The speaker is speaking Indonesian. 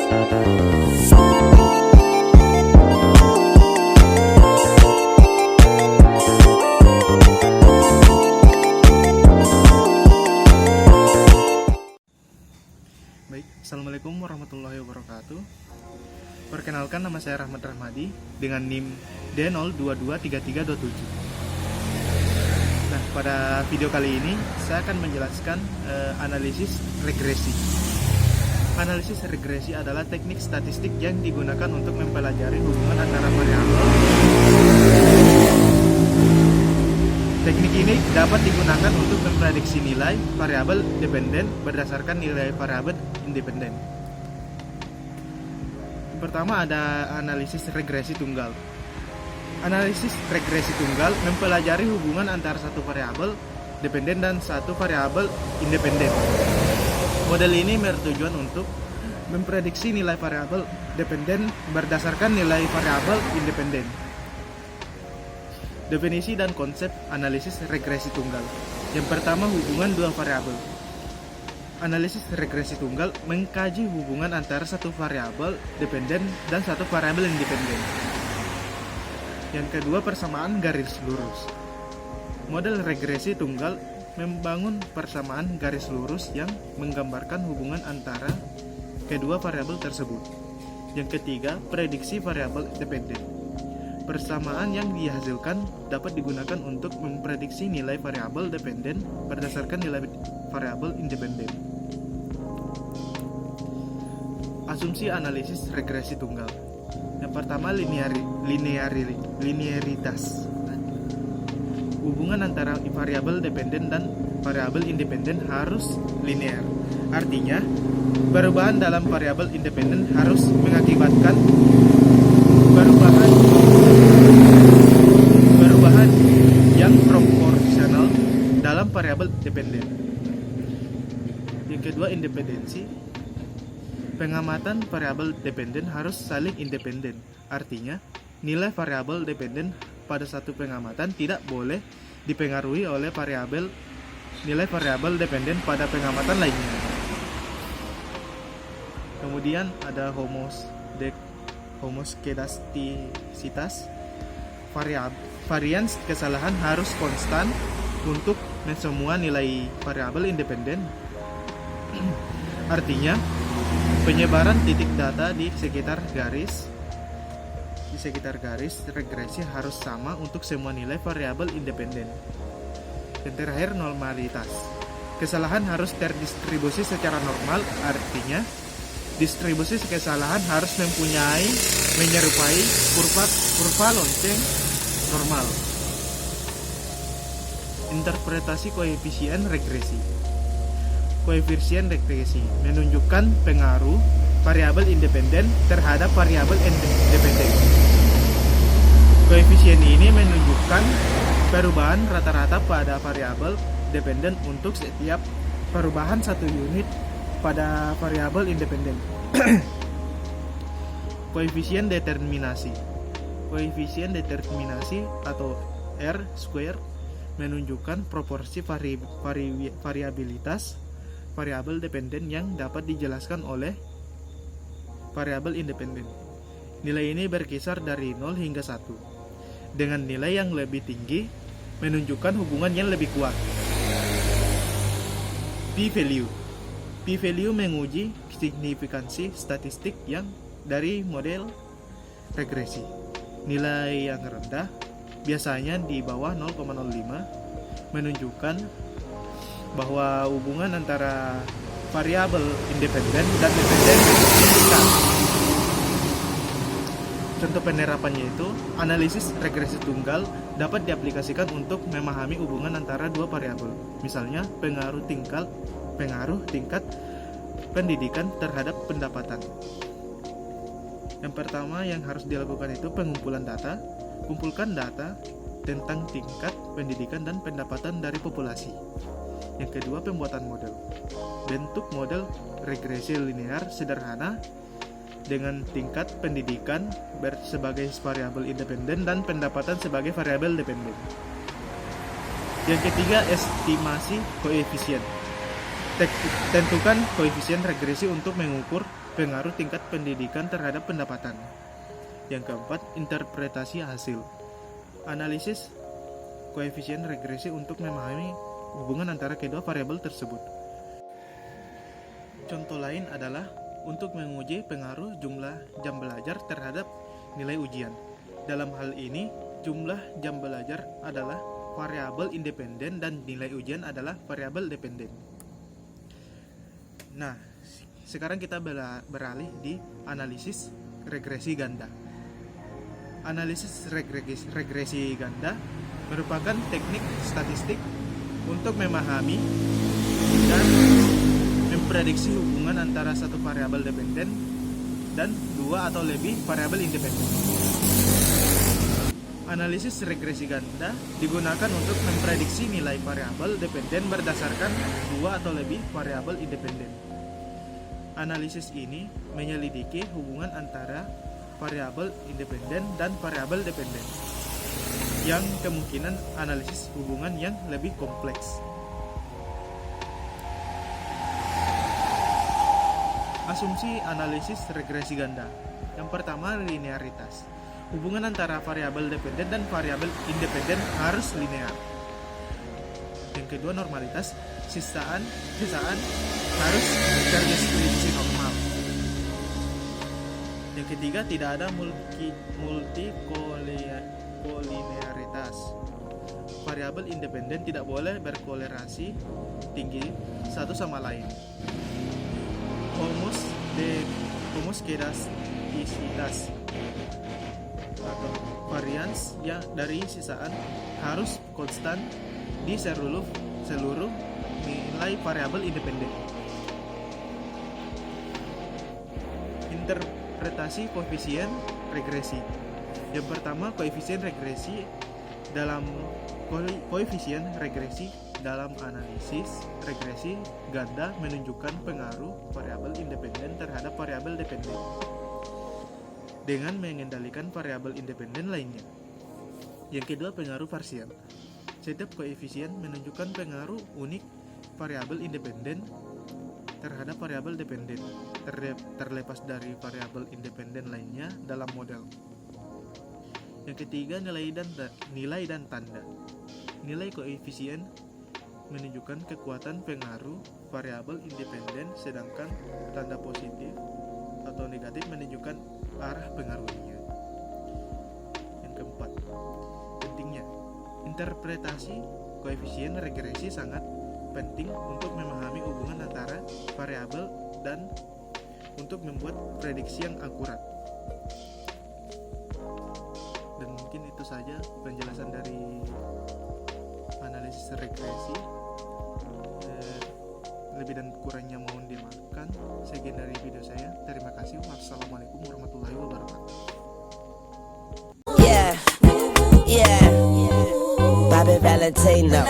Baik, Assalamualaikum warahmatullahi wabarakatuh. Perkenalkan, nama saya Rahmat Rahmadi dengan NIM D0223327. Nah, pada video kali ini saya akan menjelaskan analisis regresi. Analisis regresi adalah teknik statistik yang digunakan untuk mempelajari hubungan antara variabel. Teknik ini dapat digunakan untuk memprediksi nilai variabel dependen berdasarkan nilai variabel independen. Pertama ada analisis regresi tunggal. Analisis regresi tunggal mempelajari hubungan antara satu variabel dependen dan satu variabel independen. Model ini bertujuan untuk memprediksi nilai variabel dependen berdasarkan nilai variabel independen. Definisi dan konsep analisis regresi tunggal. Yang pertama, hubungan dua variabel. Analisis regresi tunggal mengkaji hubungan antara satu variabel dependen dan satu variabel independen. Yang kedua, persamaan garis lurus. Model regresi tunggal membangun persamaan garis lurus yang menggambarkan hubungan antara kedua variabel tersebut. Yang ketiga, prediksi variabel dependen. Persamaan yang dihasilkan dapat digunakan untuk memprediksi nilai variabel dependen berdasarkan nilai variabel independen. Asumsi analisis regresi tunggal. Yang pertama, linearitas. Hubungan antara variabel dependen dan variabel independen harus linear. Artinya, perubahan dalam variabel independen harus mengakibatkan perubahan yang proporsional dalam variabel dependen. Yang kedua, independensi. Pengamatan variabel dependen harus saling independen. Artinya, nilai variabel dependen pada satu pengamatan tidak boleh dipengaruhi oleh nilai variabel dependen pada pengamatan lainnya. Kemudian ada homoskedastisitas. Varians kesalahan harus konstan untuk semua nilai variabel independen. Artinya, penyebaran titik data di sekitar garis regresi harus sama untuk semua nilai variabel independen. Dan terakhir, normalitas. Kesalahan harus terdistribusi secara normal, artinya distribusi kesalahan harus menyerupai kurva lonceng normal. Interpretasi koefisien regresi. Koefisien regresi menunjukkan pengaruh variabel independen terhadap variabel independen. Koefisien ini menunjukkan perubahan rata-rata pada variabel dependen untuk setiap perubahan satu unit pada variabel independen. Koefisien determinasi. Koefisien determinasi atau R square menunjukkan proporsi variabilitas variabel dependen yang dapat dijelaskan oleh variabel independen. Nilai ini berkisar dari 0 hingga 1. Dengan nilai yang lebih tinggi menunjukkan hubungan yang lebih kuat. P-value. P-value menguji signifikansi statistik yang dari model regresi. Nilai yang rendah, biasanya di bawah 0,05, menunjukkan bahwa hubungan antara variabel independen dan dependen meningkat. Contoh penerapannya itu, analisis regresi tunggal dapat diaplikasikan untuk memahami hubungan antara dua variabel. Misalnya, pengaruh tingkat pendidikan terhadap pendapatan. Yang pertama yang harus dilakukan itu pengumpulan data. Kumpulkan data tentang tingkat pendidikan dan pendapatan dari populasi. Yang kedua, pembuatan model. Bentuk model regresi linear sederhana dengan tingkat pendidikan sebagai variabel independen dan pendapatan sebagai variabel dependen. Yang ketiga, estimasi koefisien. Tentukan koefisien regresi untuk mengukur pengaruh tingkat pendidikan terhadap pendapatan. Yang keempat, interpretasi hasil. Analisis koefisien regresi untuk memahami hubungan antara kedua variabel tersebut. Contoh lain adalah untuk menguji pengaruh jumlah jam belajar terhadap nilai ujian. Dalam hal ini, jumlah jam belajar adalah variabel independen dan nilai ujian adalah variabel dependen. Nah, sekarang kita beralih di analisis regresi ganda. Analisis regresi ganda merupakan teknik statistik untuk memahami dan memprediksi hubungan antara satu variabel dependen dan dua atau lebih variabel independen. Analisis regresi ganda digunakan untuk memprediksi nilai variabel dependen berdasarkan dua atau lebih variabel independen. Analisis ini menyelidiki hubungan antara variabel independen dan variabel dependen, yang kemungkinan analisis hubungan yang lebih kompleks. Asumsi analisis regresi ganda. Yang pertama, linearitas. Hubungan antara variabel dependen dan variabel independen harus linear. Yang kedua, normalitas. Sisaan harus terdistribusi normal. Yang ketiga, tidak ada multikolinearitas. Variabel independen tidak boleh berkolerasi tinggi satu sama lain. Homoskedastisitas atau varians yang dari sisaan harus konstan di seluruh nilai variabel independen. Interpretasi koefisien regresi. Yang pertama, koefisien regresi dalam analisis regresi ganda menunjukkan pengaruh variabel independen terhadap variabel dependen dengan mengendalikan variabel independen lainnya. Yang kedua, pengaruh parsial. Setiap koefisien menunjukkan pengaruh unik variabel independen terhadap variabel dependen terlepas dari variabel independen lainnya dalam model. Yang ketiga, nilai dan tanda. Nilai koefisien menunjukkan kekuatan pengaruh variabel independen, sedangkan tanda positif atau negatif menunjukkan arah pengaruhnya. Yang keempat, pentingnya interpretasi koefisien regresi sangat penting untuk memahami hubungan antara variabel dan untuk membuat prediksi yang akurat. Dan mungkin itu saja penjelasan dari analisis regresi. Lebih dan kurangnya mohon dimaafkan. Sekian dari video saya. Terima kasih. Wassalamualaikum warahmatullahi wabarakatuh. Yeah, Bobby Valentino.